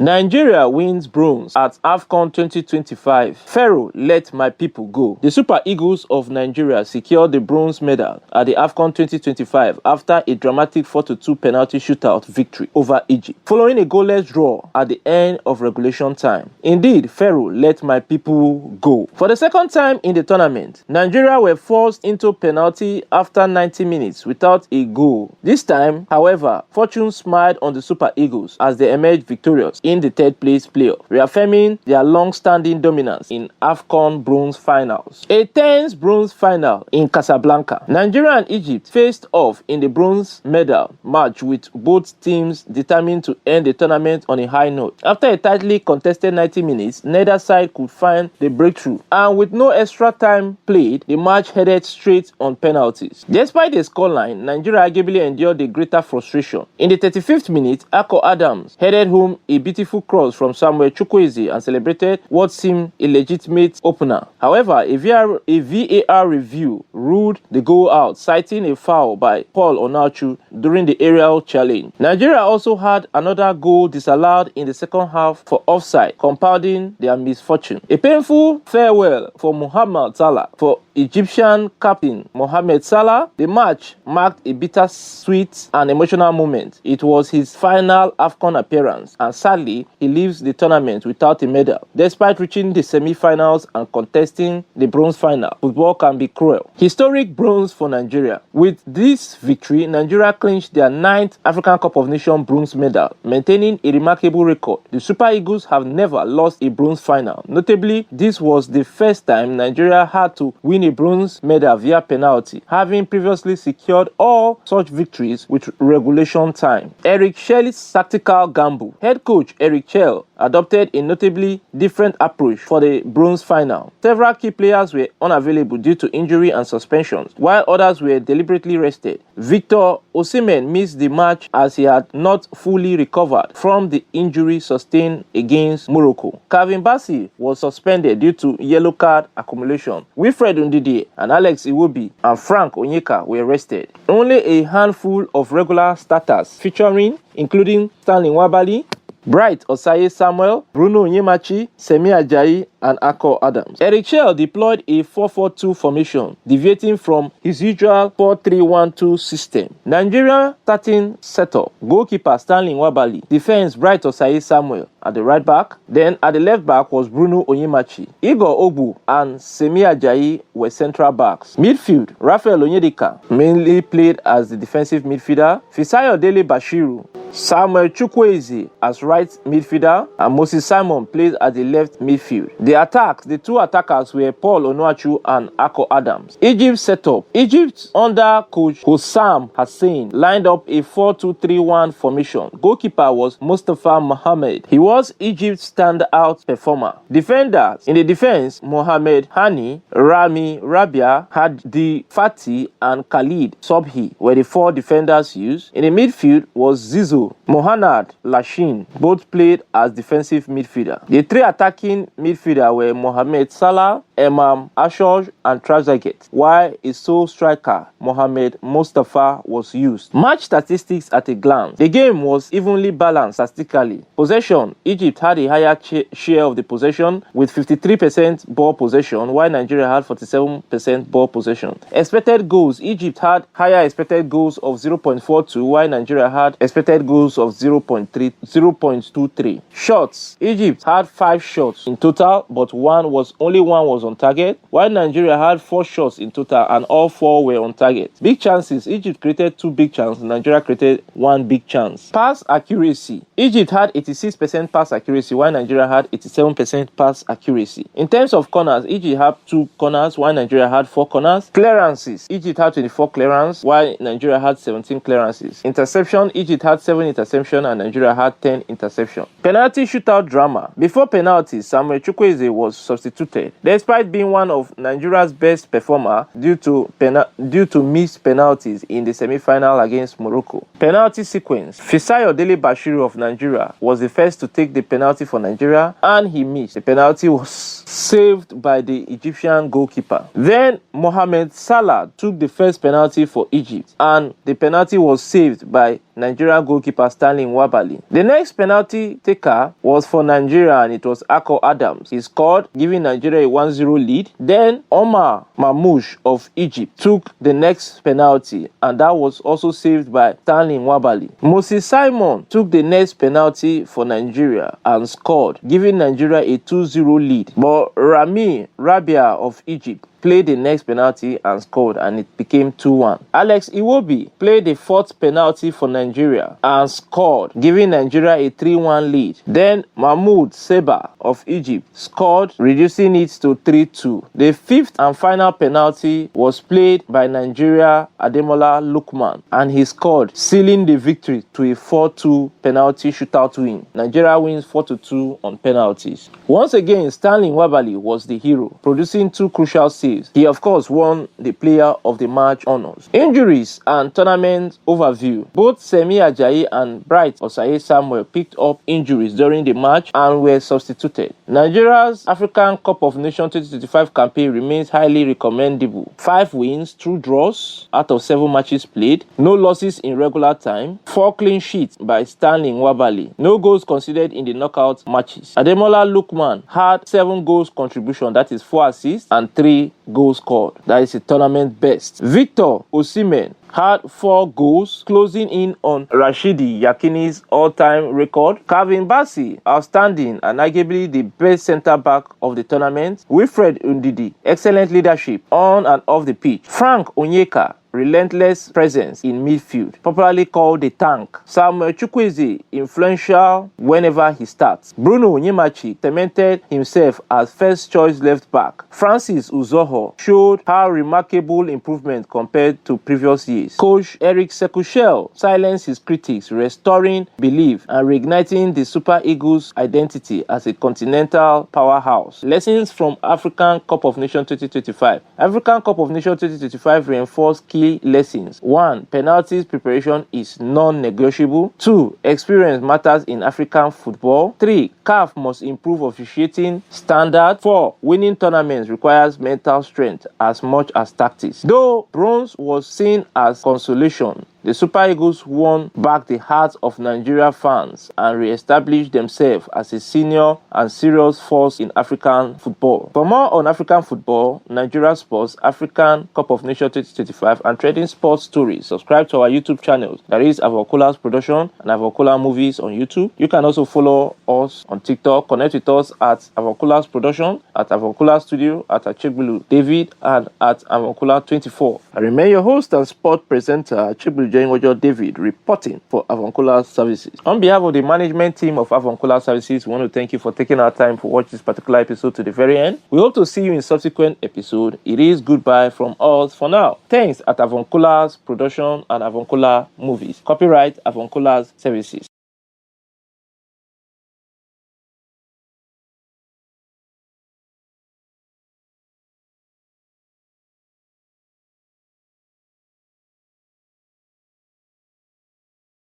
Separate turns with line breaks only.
Nigeria wins bronze at AFCON 2025. Pharaoh, let my people go. The Super Eagles of Nigeria secured the bronze medal at the AFCON 2025 after a dramatic 4-2 penalty shootout victory over Egypt, following a goalless draw at the end of regulation time. Indeed, Pharaoh, let my people go. For the second time in the tournament, Nigeria were forced into penalty after 90 minutes without a goal. This time, however, fortune smiled on the Super Eagles as they emerged victorious in the third place playoff, reaffirming their long-standing dominance in AFCON bronze finals. A tense bronze final in Casablanca. Nigeria and Egypt faced off in the bronze medal match, with both teams determined to end the tournament on a high note. After a tightly contested 90 minutes, neither side could find the breakthrough, and with no extra time played, the match headed straight on penalties. Despite the scoreline, Nigeria arguably endured a greater frustration. In the 35th minute, Akko Adams headed home a beautiful cross from Samuel Chukwueze and celebrated what seemed a legitimate opener. However, a VAR review ruled the goal out, citing a foul by Paul Onachu during the aerial challenge. Nigeria also had another goal disallowed in the second half for offside, compounding their misfortune. A painful farewell for Mohamed Salah. For Egyptian captain Mohamed Salah, the match marked a bittersweet and emotional moment. It was his final AFCON appearance, and sadly, he leaves the tournament without a medal. Despite reaching the semi-finals and contesting the bronze final, football can be cruel. Historic bronze for Nigeria. With this victory, Nigeria clinched their 9th African Cup of Nations bronze medal, maintaining a remarkable record. The Super Eagles have never lost a bronze final. Notably, this was the first time Nigeria had to win a bronze medal via penalty, having previously secured all such victories with regulation time. Eric Shelley's tactical gamble. Head coach Eric Chell adopted a notably different approach for the bronze final. Several key players were unavailable due to injury and suspensions, while others were deliberately rested. Victor Osimhen missed the match as he had not fully recovered from the injury sustained against Morocco. Calvin Bassey was suspended due to yellow card accumulation. Wilfred Ndidi and Alex Iwobi and Frank Onyeka were rested. Only a handful of regular starters including Stanley Nwabali, Bright Osaye Samuel, Bruno Onyemachi, Semi Ajayi, and Akko Adams. Eric Chell deployed a 4-4-2 formation, deviating from his usual 4-3-1-2 system. Nigeria starting setup: goalkeeper Stanley Nwabali, defense Bright Osaye Samuel at the right back. Then at the left back was Bruno Onyemachi. Igor Ogbu and Semi Ajayi were central backs. Midfield: Raphael Onyedika mainly played as the defensive midfielder, Fisayo Dele Bashiru, Samuel Chukwueze as right midfielder, and Moses Simon played at the left midfield. The two attackers were Paul Onuachu and Akko Adams. Egypt setup: Egypt under coach Hossam Hussein lined up a 4-2-3-1 formation. Goalkeeper was Mustafa Mohamed. He was Egypt's standout performer. Defenders: in the defense, Mohamed Hani, Rami Rabia, Hadi Fati, and Khalid Sobhi were the four defenders used. In the midfield was Zizo, Mohanad Lashin. Both played as defensive midfielder. The three attacking midfielders were Mohamed Salah, Imam Ashoj, and Trezeguet, while a sole striker, Mohamed Mustafa, was used. Match statistics at a glance. The game was evenly balanced statistically. Possession: Egypt had a higher share of the possession with 53% ball possession, while Nigeria had 47% ball possession. Expected goals: Egypt had higher expected goals of 0.42, while Nigeria had expected goals of 0.23. Shots: Egypt had 5 shots in total, but only one was on target, while Nigeria had 4 shots in total and all 4 were on target. Big chances: Egypt created 2 big chances, Nigeria created 1 big chance. Pass accuracy: Egypt had 86% pass accuracy, while Nigeria had 87% pass accuracy. In terms of corners, Egypt had 2 corners, while Nigeria had 4 corners. Clearances: Egypt had 24 clearances, while Nigeria had 17 clearances. Interception: Egypt had 7 interceptions and Nigeria had 10 interceptions. Penalty shootout drama. Before penalties, Samuel Chukwueze was substituted, despite being one of Nigeria's best performers due to missed penalties in the semi-final against Morocco. Penalty sequence: Fisayo Dele Bashiru of Nigeria was the first to take the penalty for Nigeria, and he missed. The penalty was saved by the Egyptian goalkeeper. Then Mohamed Salah took the first penalty for Egypt, and the penalty was saved by Nigeria goalkeeper Stanley Nwabali. The next penalty taker was for Nigeria, and it was Akol Adams. He scored, giving Nigeria a 1-0 lead. Then Omar Mamouche of Egypt took the next penalty, and that was also saved by Stanley Nwabali. Moses Simon took the next penalty for Nigeria and scored, giving Nigeria a 2-0 lead. But Rami Rabia of Egypt played the next penalty and scored, and it became 2-1. Alex Iwobi played the fourth penalty for Nigeria and scored, giving Nigeria a 3-1 lead. Then Mahmoud Seba of Egypt scored, reducing it to 3-2. The fifth and final penalty was played by Nigeria Ademola Lookman, and he scored, sealing the victory to a 4-2 penalty shootout win. Nigeria wins 4-2 on penalties. Once again, Stanley Nwabali was the hero, producing 2 crucial saves. He of course won the player of the match honors. Injuries and tournament overview. Both Semi Ajayi and Bright Osaye Samuel picked up injuries during the match and were substituted. Nigeria's African Cup of Nations 2025 campaign remains highly recommendable. 5 wins, 2 draws out of 7 matches played, no losses in regular time, 4 clean sheets by Stanley Nwabali, no goals conceded in the knockout matches. Ademola Lookman had 7 goals contribution, that is 4 assists, and 3 goals scored. That is a tournament best. Victor Osimhen had 4 goals, closing in on Rashidi Yakini's all-time record. Calvin Bassey, outstanding and arguably the best centre-back of the tournament. Wilfred Ndidi, excellent leadership on and off the pitch. Frank Onyeka, relentless presence in midfield, popularly called the tank. Samuel Chukwueze, influential whenever he starts. Bruno Onyemachi cemented himself as first choice left back. Francis Uzoho showed how remarkable improvement compared to previous years. Coach Eric Sekushel silenced his critics, restoring belief and reigniting the Super Eagles' identity as a continental powerhouse. Lessons from African Cup of Nations 2025. African Cup of Nations 2025 reinforced key lessons. 1. Penalties preparation is non-negotiable. 2. Experience matters in African football. 3. CAF must improve officiating standard. 4. Winning tournaments requires mental strength as much as tactics. Though bronze was seen as consolation, the Super Eagles won back the hearts of Nigeria fans and re-established themselves as a senior and serious force in African football. For more on African football, Nigeria sports, African Cup of Nations 2025, and trading sports stories, subscribe to our YouTube channels. That is Avocola's Production and Avocola Movies on YouTube. You can also follow us on TikTok. Connect with us at Avocola's Production, at Avocola Studio, at Achibulu David, and at Avocola24. I remain your host and sport presenter, Achibulu David, reporting for Avoncola Services. On behalf of the management team of Avoncola Services, we want to thank you for taking our time to watch this particular episode to the very end. We hope to see you in subsequent episode. It is goodbye from us for now. Thanks at Avoncola's Production and Avoncola Movies. Copyright Avoncola's Services.